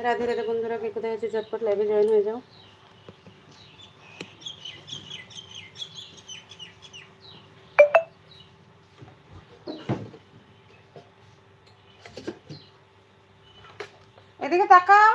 রাধে রাধে বন্ধুরা, কে কোথায় আছে ঝটপট লাইভে জয়েন হয়ে যাও। এদিকে তাকাও।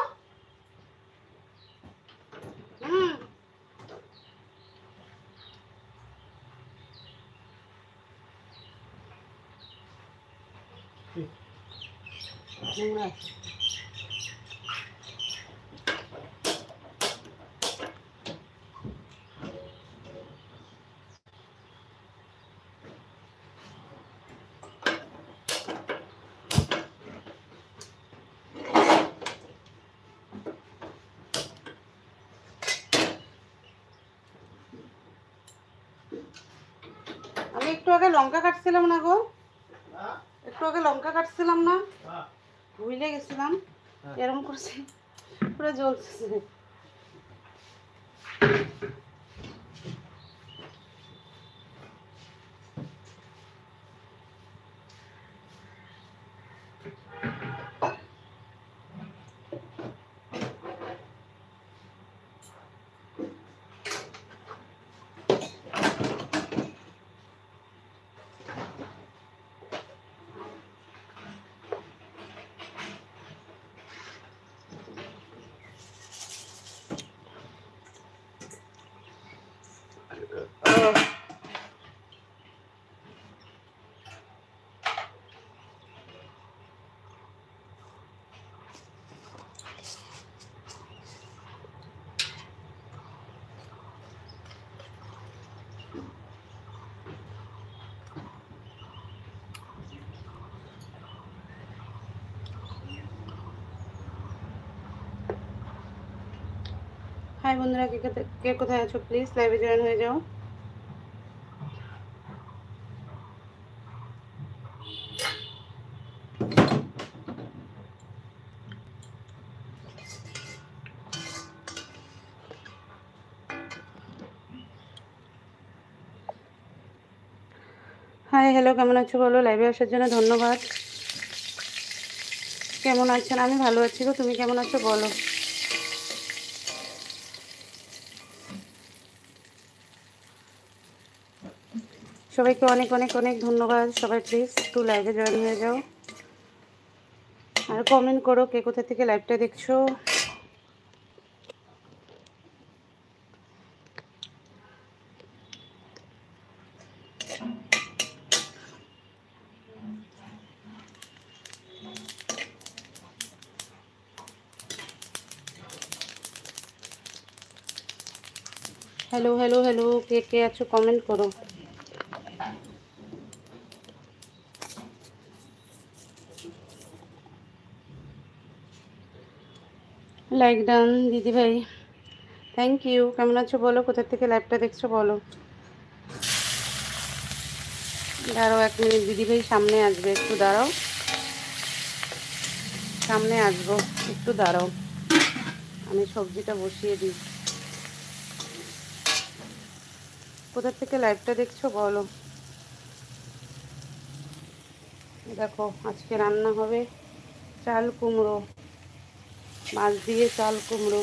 আমি একটু আগে লঙ্কা কাটছিলাম না গো, একটু আগে লঙ্কা কাটছিলাম না, ভুলে গেছিলাম। এরকম করছি, পুরো জ্বলছে। হাই বন্ধুরা, কে কোথায় আছো প্লিজ লাইভে জয়েন হয়ে যাও। হাই হ্যালো, কেমন আছো বলো। লাইভে আসার জন্য ধন্যবাদ। কেমন আছেন? আমি ভালো আছি গো, তুমি কেমন আছো বলো। সবাইকে অনেক অনেক অনেক ধন্যবাদ। সবাই প্লিজ একটু লাইভে জয়েন হয়ে যাও আর কমেন্ট করো কে কোথা থেকে লাইভটা দেখছো। হ্যালো হ্যালো হ্যালো, কে কে আছো কমেন্ট করো। লাইক ডান দিদি ভাই, থ্যাংক ইউ। কেমন আছো বলো, কোথা থেকে লাইভটা দেখছো বলো। দাঁড়াও 1 মিনিট, দিদি ভাই সামনে আসবে, একটু দাঁড়াও। সামনে আসবো, একটু দাঁড়াও, আমি সবজিটা বসিয়ে দিই। কোথা থেকে লাইভটা দেখছো বলো। দেখো আজকে রান্না হবে চাল কুমড়ো, মাছ দিয়ে চাল কুমড়ো।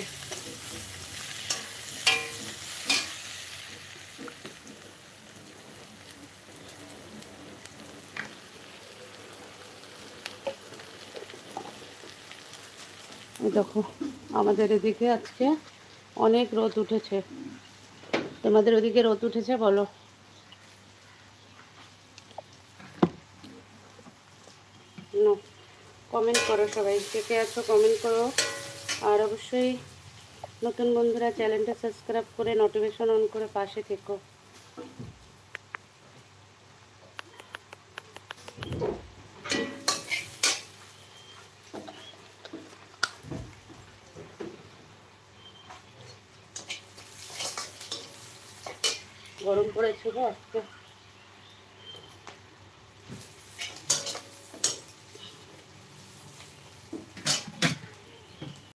দেখো আমাদের এদিকে আজকে অনেক রোদ উঠেছে। তোমাদের ওদিকে রোদ উঠেছে বলো। কমেন্ট করো সবাই, কে কে আছো কমেন্ট করো। আর অবশ্যই নতুন বন্ধুরা চ্যানেলটা সাবস্ক্রাইব করে নোটিফিকেশন অন করে পাশে থেকো। গরম পড়েছে গো আজকে।